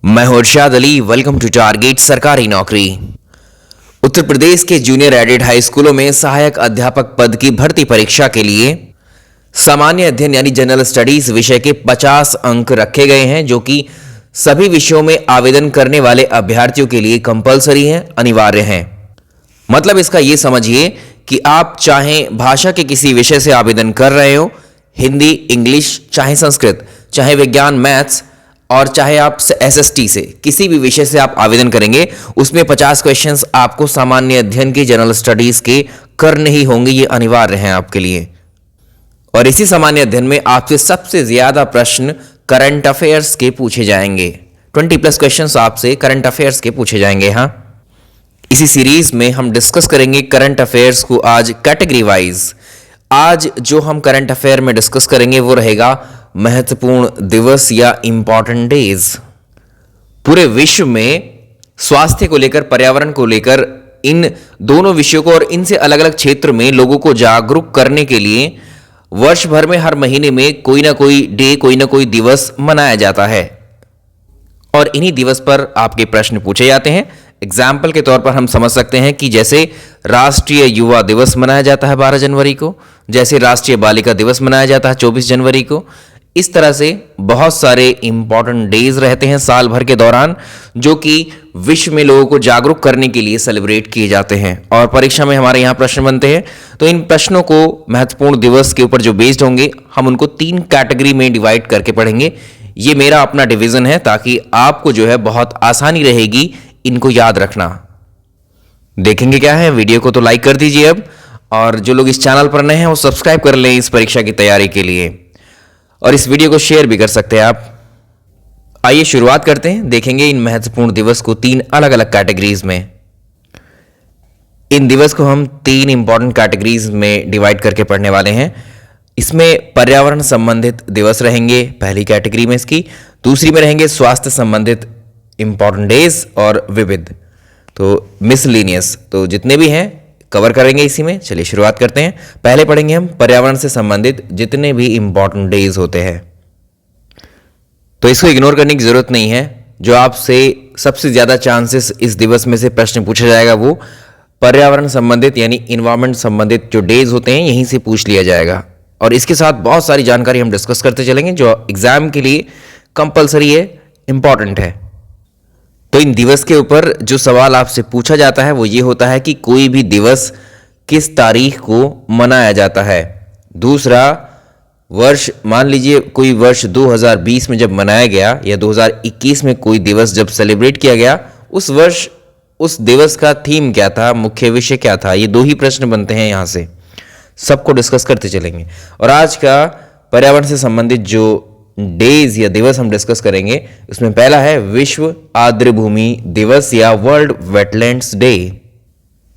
मैं हूं इरशाद Ali. Welcome to target सरकारी नौकरी। उत्तर प्रदेश के जूनियर एडेड हाई स्कूलों में सहायक अध्यापक पद की भर्ती परीक्षा के लिए सामान्य अध्ययन यानी जनरल स्टडीज विषय के 50 अंक रखे गए हैं, जो कि सभी विषयों में आवेदन करने वाले अभ्यर्थियों के लिए कंपलसरी हैं, अनिवार्य हैं। मतलब इसका यह समझिए कि आप चाहे भाषा के किसी विषय से आवेदन कर रहे हो, हिंदी, इंग्लिश, चाहे संस्कृत, चाहे विज्ञान, मैथ्स, और चाहे आप एसएसटी से किसी भी विषय से आप आवेदन करेंगे, उसमें 50 क्वेश्चंस आपको सामान्य अध्ययन के जनरल स्टडीज के करने ही होंगे। ये अनिवार्य हैं आपके लिए। और इसी सामान्य अध्ययन में आपसे सबसे ज्यादा प्रश्न करंट अफेयर्स के पूछे जाएंगे। 20+ क्वेश्चंस आपसे करंट अफेयर्स के पूछे जाएंगे। हाँ, इसी सीरीज में हम डिस्कस करेंगे करंट अफेयर्स को आज कैटेगरी वाइज। आज जो हम करंट अफेयर में डिस्कस करेंगे वो रहेगा महत्वपूर्ण दिवस या इंपॉर्टेंट डेज। पूरे विश्व में स्वास्थ्य को लेकर, पर्यावरण को लेकर, इन दोनों विषयों को और इनसे अलग अलग क्षेत्र में लोगों को जागरूक करने के लिए वर्ष भर में हर महीने में कोई ना कोई डे, कोई ना कोई दिवस मनाया जाता है और इन्हीं दिवस पर आपके प्रश्न पूछे जाते हैं। एग्जाम्पल के तौर पर हम समझ सकते हैं कि जैसे राष्ट्रीय युवा दिवस मनाया जाता है 12 जनवरी को, जैसे राष्ट्रीय बालिका दिवस मनाया जाता है 24 जनवरी को। इस तरह से बहुत सारे इंपॉर्टेंट डेज रहते हैं साल भर के दौरान, जो कि विश्व में लोगों को जागरूक करने के लिए सेलिब्रेट किए जाते हैं और परीक्षा में हमारे यहाँ प्रश्न बनते हैं। तो इन प्रश्नों को महत्वपूर्ण दिवस के ऊपर जो बेस्ड होंगे, हम उनको 3 कैटेगरी में डिवाइड करके पढ़ेंगे। ये मेरा अपना डिवीजन है ताकि आपको जो है बहुत आसानी रहेगी इनको याद रखना। देखेंगे क्या है, वीडियो को तो लाइक कर दीजिए अब, और जो लोग इस चैनल पर नए हैं वो सब्सक्राइब कर लें इस परीक्षा की तैयारी के लिए, और इस वीडियो को शेयर भी कर सकते हैं आप। आइए शुरुआत करते हैं। देखेंगे इन महत्वपूर्ण दिवस को 3 अलग अलग कैटेगरीज में। इन दिवस को हम 3 इंपॉर्टेंट कैटेगरीज में डिवाइड करके पढ़ने वाले हैं। इसमें पर्यावरण संबंधित दिवस रहेंगे पहली कैटेगरी में इसकी, दूसरी में रहेंगे स्वास्थ्य संबंधित इंपॉर्टेंट डेज और विविध, तो मिसलेनियस। तो जितने भी हैं कवर करेंगे इसी में। चलिए शुरुआत करते हैं। पहले पढ़ेंगे हम पर्यावरण से संबंधित जितने भी इंपॉर्टेंट डेज होते हैं। तो इसको इग्नोर करने की जरूरत नहीं है। जो आपसे सबसे ज्यादा चांसेस इस दिवस में से प्रश्न पूछा जाएगा वो पर्यावरण संबंधित यानी इन्वायरमेंट संबंधित जो डेज होते हैं यहीं से पूछ लिया जाएगा, और इसके साथ बहुत सारी जानकारी हम डिस्कस करते चलेंगे जो एग्जाम के लिए कंपलसरी है, इंपॉर्टेंट है। तो इन दिवस के ऊपर जो सवाल आपसे पूछा जाता है वो ये होता है कि कोई भी दिवस किस तारीख को मनाया जाता है। दूसरा, वर्ष, मान लीजिए कोई वर्ष 2020 में जब मनाया गया या 2021 में कोई दिवस जब सेलिब्रेट किया गया, उस वर्ष उस दिवस का थीम क्या था, मुख्य विषय क्या था। ये 2 ही प्रश्न बनते हैं यहाँ से, सबको डिस्कस करते चलेंगे। और आज का पर्यावरण से संबंधित जो डेज या दिवस हम डिस्कस करेंगे, उसमें पहला है विश्व आर्द्रभूमि दिवस या वर्ल्ड वेटलैंड्स डे।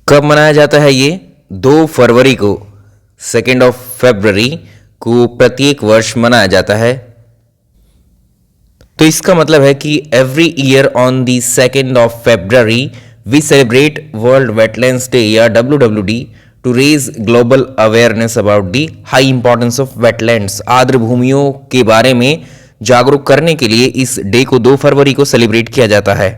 कब मनाया जाता है ये? 2 फरवरी को, 2 फरवरी को प्रत्येक वर्ष मनाया जाता है। तो इसका मतलब है कि every year on the 2 February we celebrate world wetlands day या WWD to raise global awareness about the high importance of wetlands. आर्द्र भूमियों के बारे में जागरूक करने के लिए इस डे को 2 फरवरी को सेलिब्रेट किया जाता है।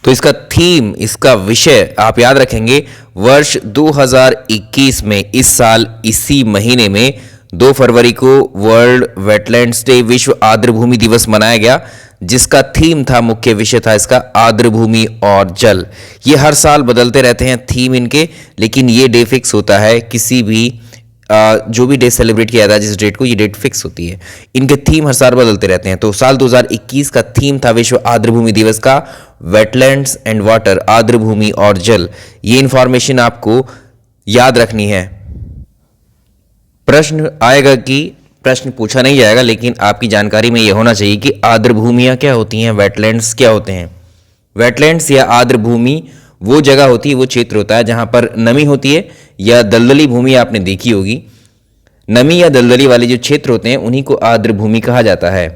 तो इसका थीम, इसका विषय आप याद रखेंगे। वर्ष 2021 में, इस साल इसी महीने में 2 फरवरी को वर्ल्ड वेटलैंड्स डे, विश्व आर्द्र भूमि दिवस मनाया गया, जिसका थीम था, मुख्य विषय था इसका आर्द्र भूमि और जल। ये हर साल बदलते रहते हैं थीम इनके, लेकिन ये डे फिक्स होता है। किसी भी जो भी डे सेलिब्रेट किया जाता है जिस डेट को, ये डेट फिक्स होती है। इनके थीम हर साल बदलते रहते हैं। तो साल 2021 का थीम था विश्व आर्द्र भूमि दिवस का वेटलैंड्स एंड वाटर, आर्द्र भूमि और जल। ये इंफॉर्मेशन आपको याद रखनी है। प्रश्न आएगा कि प्रश्न पूछा नहीं जाएगा, लेकिन आपकी जानकारी में यह होना चाहिए कि आर्द्र भूमियां क्या होती हैं, वेटलैंड्स क्या होते हैं। वेटलैंड्स या आर्द्र भूमि वो जगह होती है, वो क्षेत्र होता है जहां पर नमी होती है या दलदली भूमि आपने देखी होगी। नमी या दलदली वाले जो क्षेत्र होते हैं उन्हीं को आर्द्र भूमि कहा जाता है।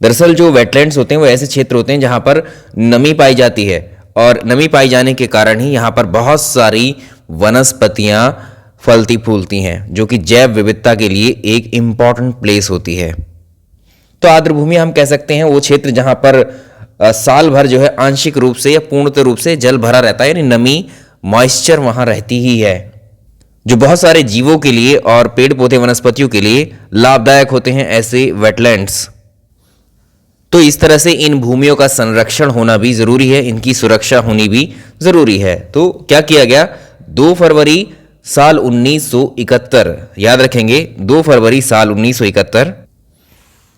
दरअसल जो वेटलैंड्स होते हैं वो ऐसे क्षेत्र होते हैं जहां पर नमी पाई जाती है, और नमी पाई जाने के कारण ही यहां पर बहुत सारी वनस्पतियां फलती फूलती हैं, जो कि जैव विविधता के लिए एक इंपॉर्टेंट प्लेस होती है। तो आर्द्र भूमि हम कह सकते हैं वो क्षेत्र जहां पर साल भर जो है आंशिक रूप से या पूर्णतः रूप से जल भरा रहता है, यानी नमी मॉइस्चर वहां रहती ही है, जो बहुत सारे जीवों के लिए और पेड़ पौधे वनस्पतियों के लिए लाभदायक होते हैं, ऐसे वेटलैंड्स। तो इस तरह से इन भूमियों का संरक्षण होना भी जरूरी है, इनकी सुरक्षा होनी भी जरूरी है। तो क्या किया गया, 2 फरवरी साल 1971, याद रखेंगे 2 फरवरी साल 1971,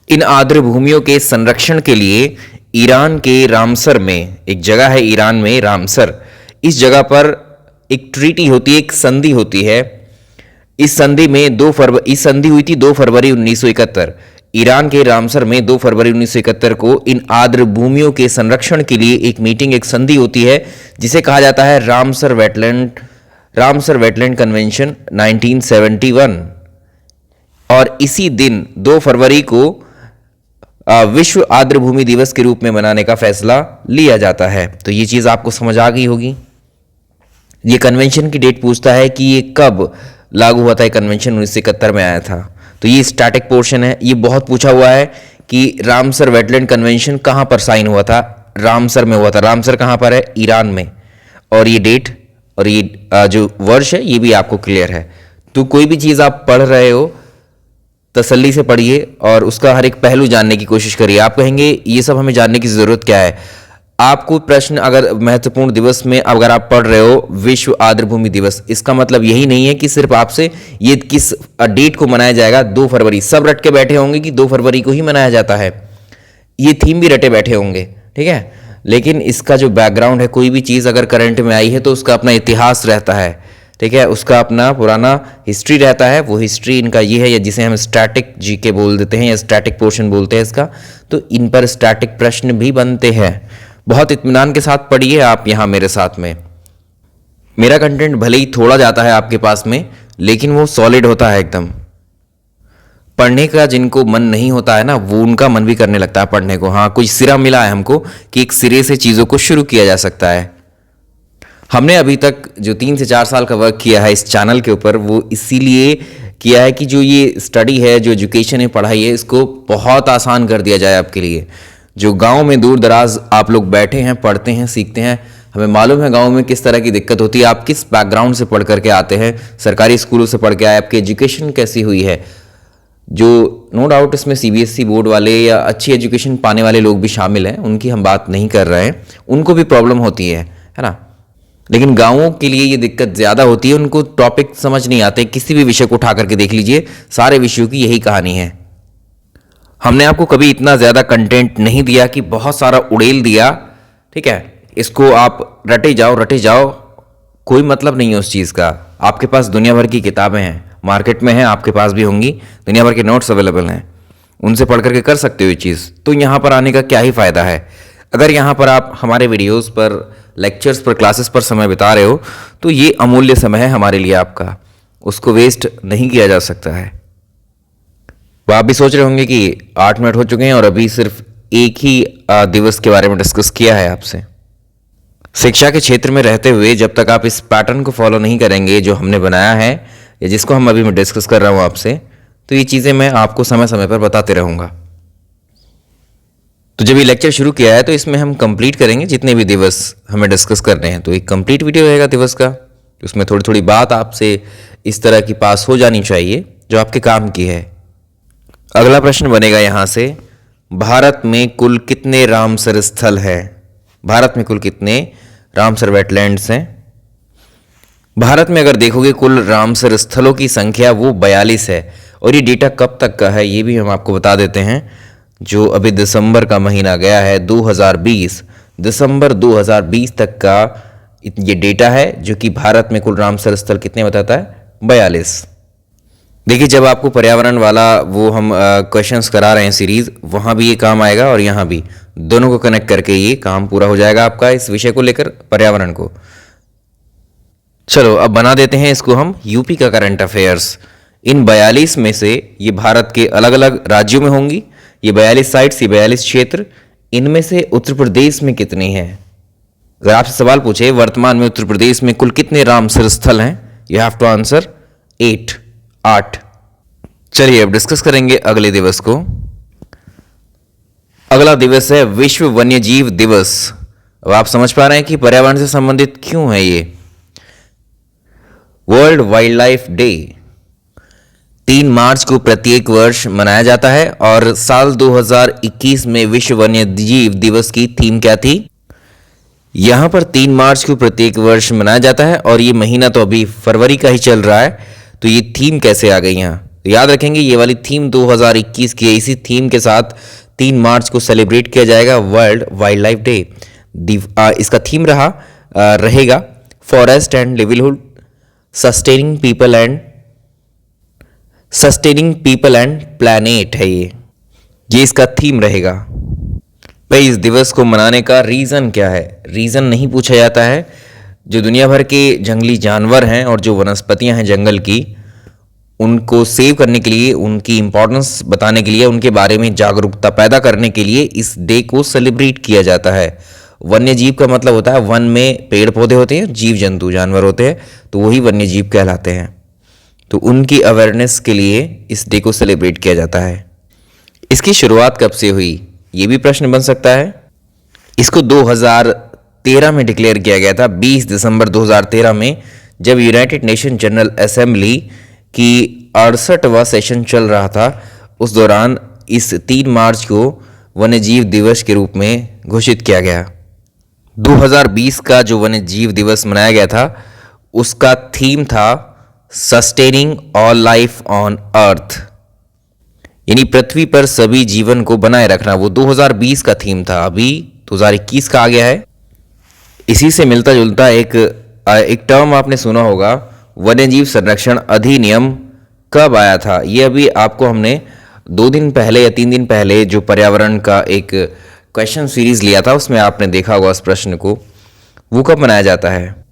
इन आर्द्र भूमियों के संरक्षण के लिए ईरान के रामसर में, एक जगह है ईरान में रामसर, इस जगह पर एक ट्रीटी होती है, एक संधि होती है। इस संधि में इस संधि हुई थी 2 फरवरी 1971। ईरान के रामसर में 2 फरवरी 1971 को इन आर्द्र भूमियों के संरक्षण के लिए एक मीटिंग, एक संधि होती है, जिसे कहा जाता है रामसर वेटलैंड कन्वेंशन 1971। और इसी दिन 2 फरवरी को विश्व आर्द्र भूमि दिवस के रूप में मनाने का फैसला लिया जाता है। तो ये चीज आपको समझ आ गई होगी। ये कन्वेंशन की डेट पूछता है कि ये कब लागू हुआ था, ये कन्वेंशन 1971 में आया था। तो ये स्टैटिक पोर्शन है। ये बहुत पूछा हुआ है कि रामसर वेटलैंड कन्वेंशन कहां पर साइन हुआ था, रामसर में हुआ था। रामसर कहां पर है, ईरान में। और ये डेट और ये जो वर्ष है ये भी आपको क्लियर है। तो कोई भी चीज आप पढ़ रहे हो तसल्ली से पढ़िए और उसका हर एक पहलू जानने की कोशिश करिए। आप कहेंगे ये सब हमें जानने की जरूरत क्या है। आपको प्रश्न अगर महत्वपूर्ण दिवस में अगर आप पढ़ रहे हो विश्व आर्द्र भूमि दिवस, इसका मतलब यही नहीं है कि सिर्फ आपसे ये किस डेट को मनाया जाएगा 2 फरवरी, सब रट के बैठे होंगे कि 2 फरवरी को ही मनाया जाता है, ये थीम भी रटे बैठे होंगे, ठीक है। लेकिन इसका जो बैकग्राउंड है, कोई भी चीज़ अगर करंट में आई है तो उसका अपना इतिहास रहता है, ठीक है, उसका अपना पुराना हिस्ट्री रहता है। वो हिस्ट्री इनका ये है, या जिसे हम स्टैटिक जीके बोल देते हैं या स्टैटिक पोर्शन बोलते हैं इसका। तो इन पर स्टैटिक प्रश्न भी बनते हैं। बहुत इत्मीनान के साथ पढ़िए आप यहाँ मेरे साथ में। मेरा कंटेंट भले ही थोड़ा जाता है आपके पास में, लेकिन वो सॉलिड होता है एकदम। पढ़ने का जिनको मन नहीं होता है ना, वो उनका मन भी करने लगता है पढ़ने को। हाँ, कुछ सिरा मिला है हमको कि एक सिरे से चीज़ों को शुरू किया जा सकता है। हमने अभी तक जो 3 से 4 साल का वर्क किया है इस चैनल के ऊपर, वो इसीलिए किया है कि जो ये स्टडी है, जो एजुकेशन है, पढ़ाई है, इसको बहुत आसान कर दिया जाए आपके लिए। जो गांव में दूर दराज आप लोग बैठे हैं, पढ़ते हैं, सीखते हैं, हमें मालूम है गांव में किस तरह की दिक्कत होती है। आप किस बैकग्राउंड से पढ़ करके आते हैं, सरकारी स्कूलों से पढ़ के आए, आपकी एजुकेशन कैसी हुई है। जो नो डाउट इसमें सीबीएसई बोर्ड वाले या अच्छी एजुकेशन पाने वाले लोग भी शामिल हैं, उनकी हम बात नहीं कर रहे हैं, उनको भी प्रॉब्लम होती है ना। लेकिन गाँवों के लिए ये दिक्कत ज़्यादा होती है, उनको टॉपिक समझ नहीं आते। किसी भी विषय को उठा करके देख लीजिए, सारे विषयों की यही कहानी है। हमने आपको कभी इतना ज़्यादा कंटेंट नहीं दिया कि बहुत सारा उड़ेल दिया, ठीक है, इसको आप रटे जाओ, कोई मतलब नहीं है उस चीज़ का। आपके पास दुनिया भर की किताबें हैं, मार्केट में हैं, आपके पास भी होंगी, दुनिया भर के नोट्स अवेलेबल हैं, उनसे पढ़ करके कर सकते हो ये चीज़। तो यहाँ पर आने का क्या ही फ़ायदा है। अगर यहाँ पर आप हमारे वीडियोज़ पर, लेक्चर्स पर, क्लासेस पर समय बिता रहे हो, तो ये अमूल्य समय है हमारे लिए आपका, उसको वेस्ट नहीं किया जा सकता है। तो आप भी सोच रहे होंगे कि 8 मिनट हो चुके हैं और अभी सिर्फ एक ही दिवस के बारे में डिस्कस किया है आपसे। शिक्षा के क्षेत्र में रहते हुए जब तक आप इस पैटर्न को फॉलो नहीं करेंगे जो हमने बनाया है या जिसको हम अभी मैं डिस्कस कर रहा हूँ आपसे, तो ये चीज़ें मैं आपको समय समय पर बताते रहूँगा। तो जब ये लेक्चर शुरू किया है तो इसमें हम कंप्लीट करेंगे जितने भी दिवस हमें डिस्कस करने हैं। तो एक कंप्लीट वीडियो रहेगा दिवस का, उसमें थोड़ी थोड़ी बात आपसे इस तरह की पास हो जानी चाहिए जो आपके काम की है। अगला प्रश्न बनेगा यहाँ से, भारत में कुल कितने रामसर स्थल हैं? भारत में कुल कितने रामसर वेटलैंड्स हैं? भारत में अगर देखोगे कुल रामसर स्थलों की संख्या वो 42 है। और ये डेटा कब तक का है ये भी हम आपको बता देते हैं। जो अभी दिसंबर का महीना गया है 2020, दिसंबर 2020 तक का ये डेटा है, जो कि भारत में कुल रामसर स्थल कितने बताता है, 42। देखिए, जब आपको पर्यावरण वाला वो हम क्वेश्चंस करा रहे हैं सीरीज, वहाँ भी ये काम आएगा और यहाँ भी, दोनों को कनेक्ट करके ये काम पूरा हो जाएगा आपका इस विषय को लेकर, पर्यावरण को। चलो अब बना देते हैं इसको हम यूपी का करंट अफेयर्स। इन 42 में से ये भारत के अलग अलग राज्यों में होंगी, ये 42 साइट्स, ये 42 क्षेत्र। इनमें से उत्तर प्रदेश में कितनी हैं? अगर आपसे सवाल पूछे वर्तमान में उत्तर प्रदेश में कुल कितने रामसर स्थल हैं, यू हैव टू आंसर 8। चलिए अब डिस्कस करेंगे अगले दिवस को। अगला दिवस है विश्व वन्यजीव दिवस। अब आप समझ पा रहे हैं कि पर्यावरण से संबंधित क्यों है ये। वर्ल्ड वाइल्ड लाइफ डे 3 मार्च को प्रत्येक वर्ष मनाया जाता है और साल 2021 में विश्व वन्यजीव दिवस की थीम क्या थी? यहां पर 3 मार्च को प्रत्येक वर्ष मनाया जाता है और ये महीना तो अभी फरवरी का ही चल रहा है, तो ये थीम कैसे आ गई यहाँ? तो याद रखेंगे ये वाली थीम 2021 की है। इसी थीम के साथ 3 मार्च को सेलिब्रेट किया जाएगा वर्ल्ड वाइल्ड लाइफ डे। इसका थीम रहेगा forest and livelihood, sustaining people and planet है ये इसका थीम रहेगा। भाई इस दिवस को मनाने का रीज़न क्या है? रीज़न नहीं पूछा जाता है। जो दुनिया भर के जंगली जानवर हैं और जो वनस्पतियां हैं जंगल की, उनको सेव करने के लिए, उनकी इम्पोर्टेंस बताने के लिए, उनके बारे में जागरूकता पैदा करने के लिए इस डे को सेलिब्रेट किया जाता है। वन्य जीव का मतलब होता है, वन में पेड़ पौधे होते हैं, जीव जंतु जानवर होते हैं, तो वही वन्य जीव कहलाते हैं। तो उनकी अवेयरनेस के लिए इस डे को सेलिब्रेट किया जाता है। इसकी शुरुआत कब से हुई, ये भी प्रश्न बन सकता है। इसको 2013 में डिक्लेयर किया गया था, 20 दिसंबर 2013 में, जब यूनाइटेड नेशन जनरल असेंबली की 68वां सेशन चल रहा था। उस दौरान इस 3 मार्च को वन्यजीव दिवस के रूप में घोषित किया गया। 2020 का जो वन्यजीव दिवस मनाया गया था, उसका थीम था sustaining all life on earth, यानी पृथ्वी पर सभी जीवन को बनाए रखना। वो 2020 का थीम था, अभी 2021 का आ गया है। इसी से मिलता जुलता एक टर्म आपने सुना होगा, वन्यजीव संरक्षण अधिनियम कब आया था? ये अभी आपको हमने 2 दिन पहले या 3 दिन पहले जो पर्यावरण का एक क्वेश्चन सीरीज लिया था, उसमें आपने देखा होगा उस प्रश्न को। वो कब मनाया जाता है?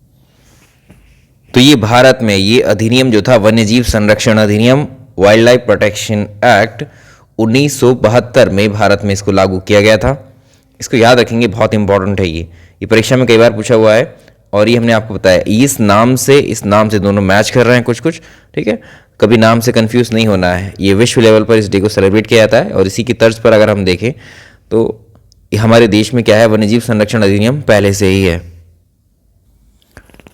तो ये भारत में ये अधिनियम जो था, वन्यजीव संरक्षण अधिनियम, वाइल्ड लाइफ प्रोटेक्शन एक्ट, 1972 में भारत में इसको लागू किया गया था। इसको याद रखेंगे, बहुत इंपॉर्टेंट है ये परीक्षा में कई बार पूछा हुआ है और ये हमने आपको बताया। इस नाम से दोनों मैच कर रहे हैं कुछ, ठीक है। कभी नाम से कंफ्यूज नहीं होना है। ये विश्व लेवल पर इस डे को सेलिब्रेट किया जाता है और इसी की तर्ज पर अगर हम देखें तो हमारे देश में क्या है, वन्यजीव संरक्षण अधिनियम पहले से ही है।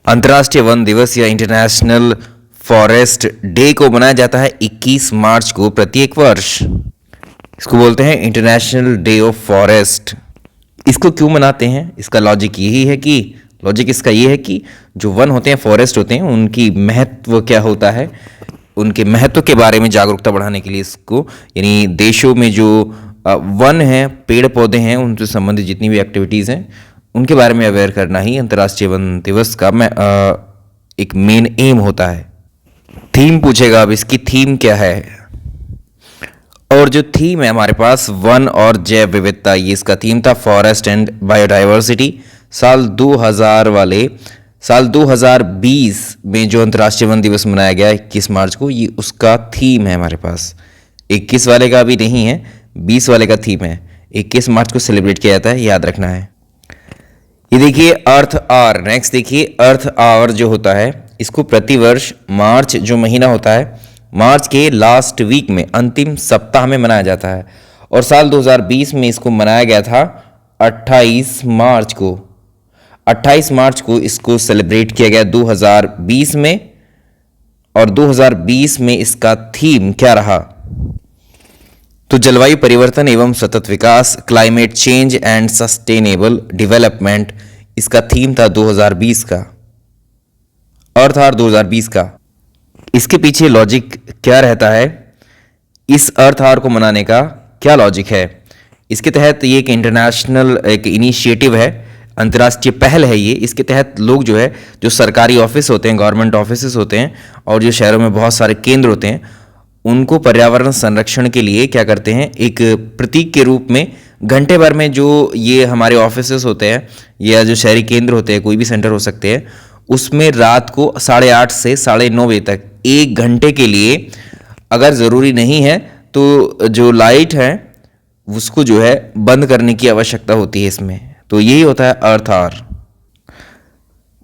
अंतर्राष्ट्रीय वन दिवस या इंटरनेशनल फॉरेस्ट डे को मनाया जाता है 21 मार्च को प्रत्येक वर्ष। इसको बोलते हैं इंटरनेशनल डे ऑफ फॉरेस्ट। इसको क्यों मनाते हैं? इसका लॉजिक इसका ये है कि जो वन होते हैं, फॉरेस्ट होते हैं, उनकी महत्व क्या होता है, उनके महत्व के बारे में जागरूकता बढ़ाने के लिए इसको, यानी देशों में जो वन हैं, पेड़ पौधे हैं, उनसे संबंधित जितनी भी एक्टिविटीज़ हैं, उनके बारे में अवेयर करना ही अंतर्राष्ट्रीय वन दिवस का एक मेन एम होता है। थीम पूछेगा, अब इसकी थीम क्या है? और जो थीम है हमारे पास, वन और जैव विविधता, ये इसका थीम था। Forest and biodiversity. साल 2020 में जो अंतर्राष्ट्रीय वन दिवस मनाया गया 21 मार्च को, ये उसका थीम है हमारे पास। 21 वाले का अभी नहीं है, 20 वाले का थीम है। 21 मार्च को सेलिब्रेट किया जाता है, याद रखना है। ये देखिए अर्थ आवर। नेक्स्ट देखिए अर्थ आवर जो होता है, इसको प्रतिवर्ष मार्च जो महीना होता है, मार्च के लास्ट वीक में, अंतिम सप्ताह में मनाया जाता है। और साल 2020 में इसको मनाया गया था 28 मार्च को। 28 मार्च को इसको सेलिब्रेट किया गया 2020 में। और 2020 में इसका थीम क्या रहा? तो जलवायु परिवर्तन एवं सतत विकास, climate change and sustainable development, इसका थीम था 2020 का, अर्थ आवर 2020 का। इसके पीछे लॉजिक क्या रहता है? इस अर्थ आवर को मनाने का क्या लॉजिक है? इसके तहत ये एक इंटरनेशनल एक इनिशिएटिव है, अंतर्राष्ट्रीय पहल है ये। इसके तहत लोग जो है, जो सरकारी ऑफिस होते हैं, गवर्नमेंट ऑफिस होते हैं, और जो शहरों में बहुत सारे केंद्र होते हैं, उनको पर्यावरण संरक्षण के लिए क्या करते हैं, एक प्रतीक के रूप में घंटे भर में, जो ये हमारे ऑफिस होते हैं या जो शहरी केंद्र होते हैं, कोई भी सेंटर हो सकते हैं, उसमें रात को 8:30 से 9:30 बजे तक 1 घंटे के लिए, अगर ज़रूरी नहीं है तो जो लाइट है उसको जो है बंद करने की आवश्यकता होती है इसमें। तो यही होता है अर्थ आवर।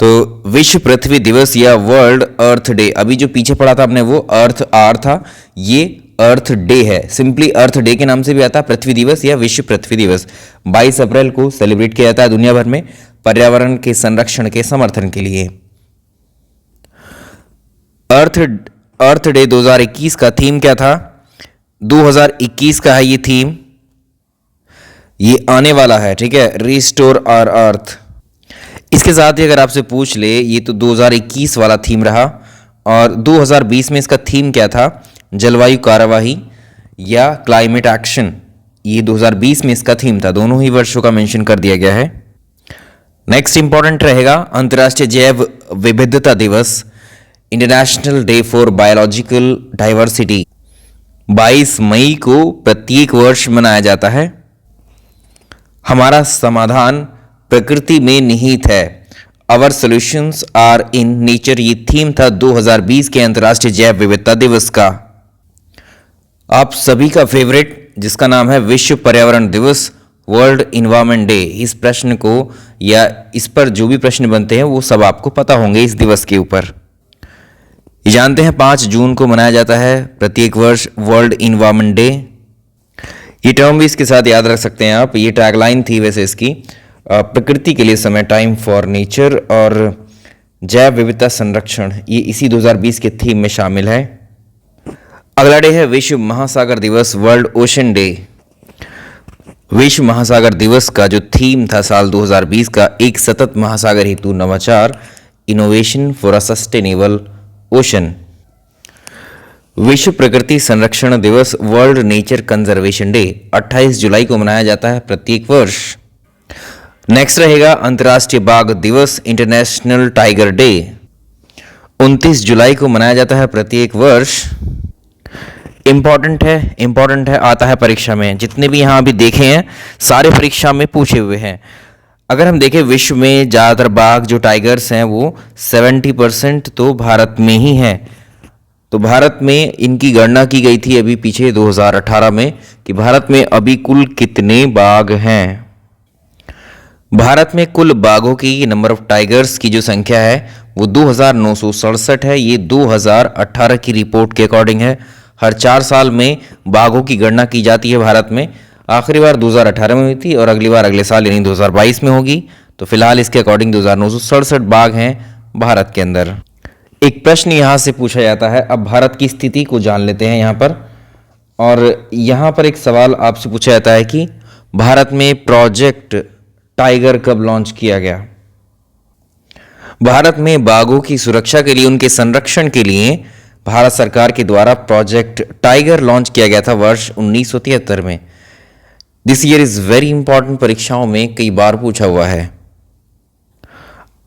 तो विश्व पृथ्वी दिवस या वर्ल्ड अर्थ डे, अभी जो पीछे पढ़ा था हमने वो अर्थ आवर था, ये अर्थ डे है। सिंपली अर्थ डे के नाम से भी आता है पृथ्वी दिवस या विश्व पृथ्वी दिवस। 22 अप्रैल को सेलिब्रेट किया जाता है दुनिया भर में पर्यावरण के संरक्षण के समर्थन के लिए। अर्थ डे 2021 का थीम क्या था? 2021 का है ये थीम, ये आने वाला है, ठीक है, रिस्टोर आवर अर्थ। इसके साथ ही अगर आपसे पूछ ले, ये तो 2021 वाला थीम रहा, और 2020 में इसका थीम क्या था? जलवायु कार्यवाही या क्लाइमेट एक्शन। ये 2020 में इसका थीम था। दोनों ही वर्षों का मेंशन कर दिया गया है। नेक्स्ट इंपॉर्टेंट रहेगा अंतर्राष्ट्रीय जैव विविधता दिवस, international day for biological diversity. 22 मई को प्रत्येक वर्ष मनाया जाता है। हमारा समाधान प्रकृति में निहित है, our solutions are in nature. ये थीम था 2020 के अंतर्राष्ट्रीय जैव विविधता दिवस का। आप सभी का फेवरेट जिसका नाम है विश्व पर्यावरण दिवस, वर्ल्ड इन्वायरमेंट डे। इस प्रश्न को या इस पर जो भी प्रश्न बनते हैं वो सब आपको पता होंगे इस दिवस के ऊपर। ये जानते हैं 5 जून को मनाया जाता है प्रत्येक वर्ष वर्ल्ड इन्वायरमेंट डे। ये टर्म भी इसके साथ याद रख सकते हैं आप। ये टैगलाइन थी वैसे इसकी, प्रकृति के लिए समय, टाइम फॉर नेचर, और जैव विविधता संरक्षण, ये इसी 2020 के थीम में शामिल है। अगला डे है विश्व महासागर दिवस, वर्ल्ड ओशन डे। विश्व महासागर दिवस का जो थीम था साल 2020 का, एक सतत महासागर हेतु नवाचार, innovation for a sustainable ocean. विश्व प्रकृति संरक्षण दिवस, वर्ल्ड नेचर कंजर्वेशन डे, 28 जुलाई को मनाया जाता है प्रत्येक वर्ष। नेक्स्ट रहेगा अंतर्राष्ट्रीय बाघ दिवस, इंटरनेशनल टाइगर डे, 29 जुलाई को मनाया जाता है प्रत्येक वर्ष। इंपॉर्टेंट है, आता है परीक्षा में। जितने भी यहाँ अभी देखे हैं सारे परीक्षा में पूछे हुए हैं। अगर हम देखें विश्व में ज़्यादातर बाघ जो टाइगर्स हैं वो 70% तो भारत में ही हैं। तो भारत में इनकी गणना की गई थी अभी पीछे 2018 में कि भारत में अभी कुल कितने बाघ हैं। भारत में कुल बाघों की, नंबर ऑफ टाइगर्स की जो संख्या है वो 2967 है। ये 2018 की रिपोर्ट के अकॉर्डिंग है। हर 4 साल में बाघों की गणना की जाती है भारत में। आखिरी बार 2018 में हुई थी और अगली बार अगले साल यानी 2022 में होगी। तो फिलहाल इसके अकॉर्डिंग 2967 बाघ हैं भारत के अंदर। एक प्रश्न यहाँ से पूछा जाता है, अब भारत की स्थिति को जान लेते हैं यहाँ पर। और यहाँ पर एक सवाल आपसे पूछा जाता है कि भारत में प्रोजेक्ट टाइगर कब लॉन्च किया गया? भारत में बाघों की सुरक्षा के लिए, उनके संरक्षण के लिए भारत सरकार के द्वारा प्रोजेक्ट टाइगर लॉन्च किया गया था वर्ष 1973 में। This year is very important, परीक्षाओं में कई बार पूछा हुआ है।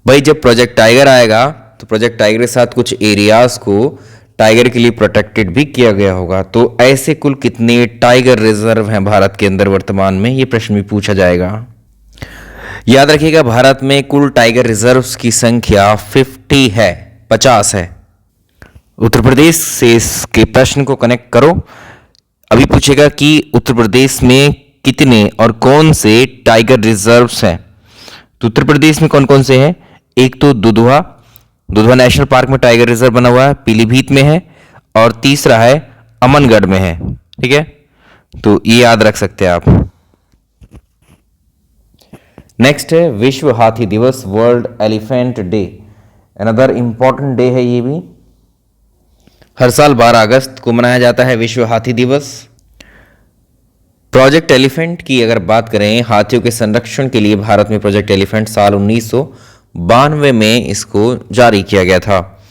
भाई जब प्रोजेक्ट टाइगर आएगा तो प्रोजेक्ट टाइगर के साथ कुछ एरियाज को टाइगर के लिए प्रोटेक्टेड भी किया गया होगा। तो ऐसे कुल कितने टाइगर रिजर्व हैं भारत के अंदर वर्तमान में, ये प्रश्न भी पूछा जाएगा। याद रखिएगा भारत में कुल टाइगर रिजर्व्स की संख्या 50 है। उत्तर प्रदेश से इसके प्रश्न को कनेक्ट करो। अभी पूछेगा कि उत्तर प्रदेश में कितने और कौन से टाइगर रिजर्व्स हैं। तो उत्तर प्रदेश में कौन कौन से हैं? एक तो दुधवा नेशनल पार्क में टाइगर रिजर्व बना हुआ है, पीलीभीत में है, और तीसरा है अमनगढ़ में है। ठीक है, तो ये याद रख सकते हैं आप। नेक्स्ट है विश्व हाथी दिवस, world elephant day. Another important day है ये भी। हर साल 12 अगस्त को मनाया जाता है विश्व हाथी दिवस। प्रोजेक्ट एलिफेंट की अगर बात करें, हाथियों के संरक्षण के लिए भारत में प्रोजेक्ट एलिफेंट साल 1992 में इसको जारी किया गया था।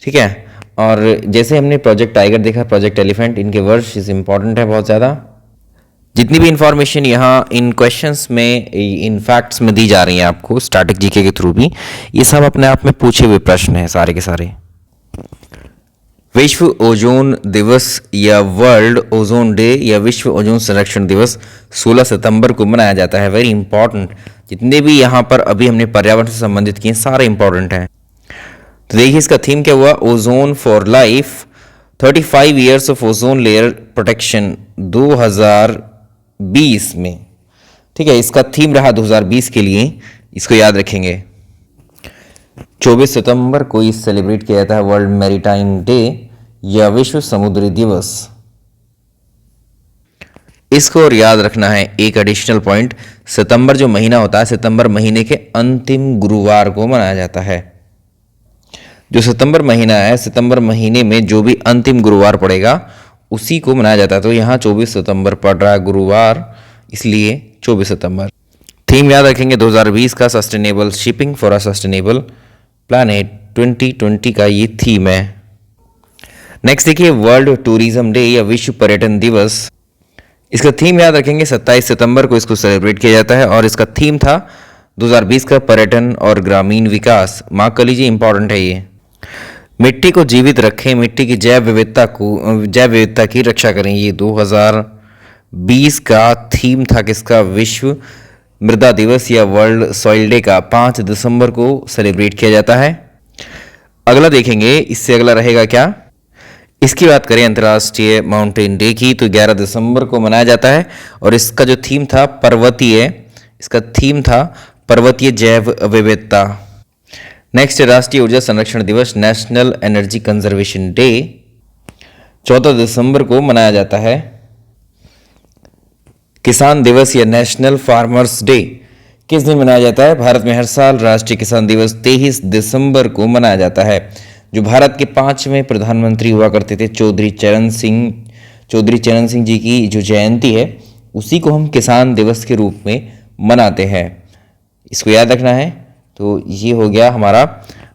ठीक है, और जैसे हमने प्रोजेक्ट टाइगर देखा, प्रोजेक्ट एलिफेंट, इनके वर्ष इज इंपॉर्टेंट है बहुत ज़्यादा। जितनी भी इंफॉर्मेशन यहाँ इन क्वेश्चंस में, इन फैक्ट्स में दी जा रही है आपको स्टैटिक जीके के थ्रू भी, ये सब अपने आप में पूछे हुए प्रश्न हैं सारे के सारे। विश्व ओजोन दिवस या वर्ल्ड ओजोन डे या विश्व ओजोन संरक्षण दिवस 16 सितंबर को मनाया जाता है। Very important. जितने भी यहाँ पर अभी हमने पर्यावरण से संबंधित किए सारे इंपॉर्टेंट हैं। तो देखिए इसका थीम क्या हुआ, ozone for life, 35 years of ozone layer protection 2020 में। ठीक है, इसका थीम रहा 2020 के लिए, इसको याद रखेंगे। 24 सितंबर को सेलिब्रेट किया जाता है वर्ल्ड मैरीटाइम डे या विश्व समुद्री दिवस। इसको और याद रखना है एक एडिशनल पॉइंट, सितंबर जो महीना होता है, सितंबर महीने के अंतिम गुरुवार को मनाया जाता है। जो सितंबर महीना है, सितंबर महीने में जो भी अंतिम गुरुवार पड़ेगा उसी को मनाया जाता है। तो यहाँ 24 सितंबर पड़ रहा है गुरुवार, इसलिए 24 सितंबर। थीम याद रखेंगे 2020 का sustainable shipping for a sustainable planet 2020 का ये थीम है। नेक्स्ट देखिए वर्ल्ड टूरिज्म डे या विश्व पर्यटन दिवस। इसका थीम याद रखेंगे 27 सितंबर को इसको सेलिब्रेट किया जाता है और इसका थीम था 2020 का पर्यटन और ग्रामीण विकास। मार्क कर लीजिए, इंपॉर्टेंट है ये। मिट्टी को जीवित रखें, मिट्टी की जैव विविधता की रक्षा करें, ये 2020 का थीम था किसका, विश्व मृदा दिवस या वर्ल्ड सॉइल डे का। 5 दिसंबर को सेलिब्रेट किया जाता है। अगला देखेंगे, इससे अगला रहेगा क्या, इसकी बात करें अंतर्राष्ट्रीय माउंटेन डे की, तो 11 दिसंबर को मनाया जाता है और इसका जो थीम था पर्वतीय जैव विविधता। नेक्स्ट राष्ट्रीय ऊर्जा संरक्षण दिवस नेशनल एनर्जी कंजर्वेशन डे 14 दिसंबर को मनाया जाता है। किसान दिवस या नेशनल फार्मर्स डे किस दिन मनाया जाता है, भारत में हर साल राष्ट्रीय किसान दिवस 23 दिसंबर को मनाया जाता है। जो भारत के 5वें प्रधानमंत्री हुआ करते थे चौधरी चरण सिंह जी की जो जयंती है उसी को हम किसान दिवस के रूप में मनाते हैं, इसको याद रखना है। तो ये हो गया हमारा,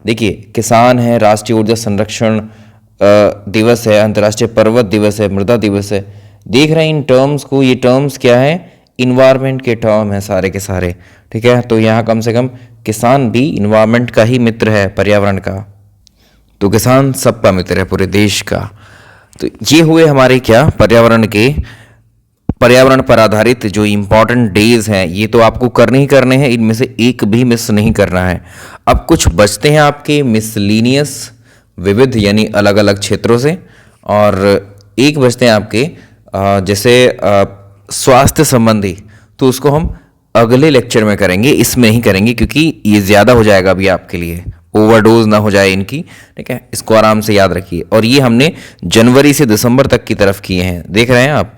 देखिए किसान है, राष्ट्रीय ऊर्जा संरक्षण दिवस है, अंतर्राष्ट्रीय पर्वत दिवस है, मृदा दिवस है। देख रहे हैं इन टर्म्स को, ये टर्म्स क्या है, इन्वायरमेंट के टर्म है सारे के सारे, ठीक है। तो यहाँ कम से कम किसान भी इन्वायरमेंट का ही मित्र है, पर्यावरण का। तो किसान सबका मित्र है, पूरे देश का। तो ये हुए हमारे क्या, पर्यावरण पर आधारित जो इम्पोर्टेंट डेज हैं, ये तो आपको करने ही करने हैं, इनमें से एक भी मिस नहीं करना है। अब कुछ बचते हैं आपके मिसलीनियस, विविध यानी अलग अलग क्षेत्रों से, और एक बचते हैं आपके जैसे स्वास्थ्य संबंधी, तो उसको हम अगले लेक्चर में करेंगे, इसमें नहीं करेंगे क्योंकि ये ज़्यादा हो जाएगा अभी आपके लिए, ओवरडोज ना हो जाए इनकी, ठीक है। इसको आराम से याद रखिए। और ये हमने जनवरी से दिसंबर तक की तरफ किए हैं, देख रहे हैं आप,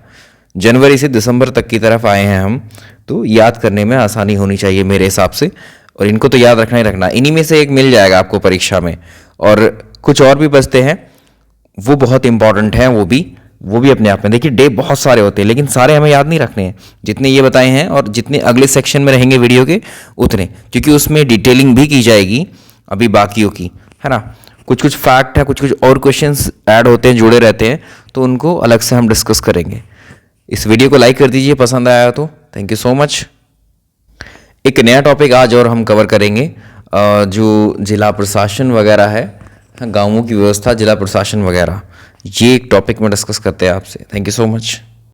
जनवरी से दिसंबर तक की तरफ आए हैं हम, तो याद करने में आसानी होनी चाहिए मेरे हिसाब से। और इनको तो याद रखना ही रखना, इन्हीं में से एक मिल जाएगा आपको परीक्षा में। और कुछ और भी बचते हैं, वो बहुत इंपॉर्टेंट हैं, वो भी अपने आप में। देखिए डे बहुत सारे होते हैं, लेकिन सारे हमें याद नहीं रखने हैं, जितने ये बताए हैं और जितने अगले सेक्शन में रहेंगे वीडियो के उतने, क्योंकि उसमें डिटेलिंग भी की जाएगी अभी बाकियों की, है ना। कुछ फैक्ट है, कुछ और क्वेश्चंस ऐड होते हैं, जुड़े रहते हैं, तो उनको अलग से हम डिस्कस करेंगे। इस वीडियो को लाइक कर दीजिए पसंद आया तो, थैंक यू सो मच। एक नया टॉपिक आज और हम कवर करेंगे, जो जिला प्रशासन वगैरह है, गांवों की व्यवस्था, जिला प्रशासन वगैरह, ये एक टॉपिक में डिस्कस करते हैं आपसे। Thank you so much.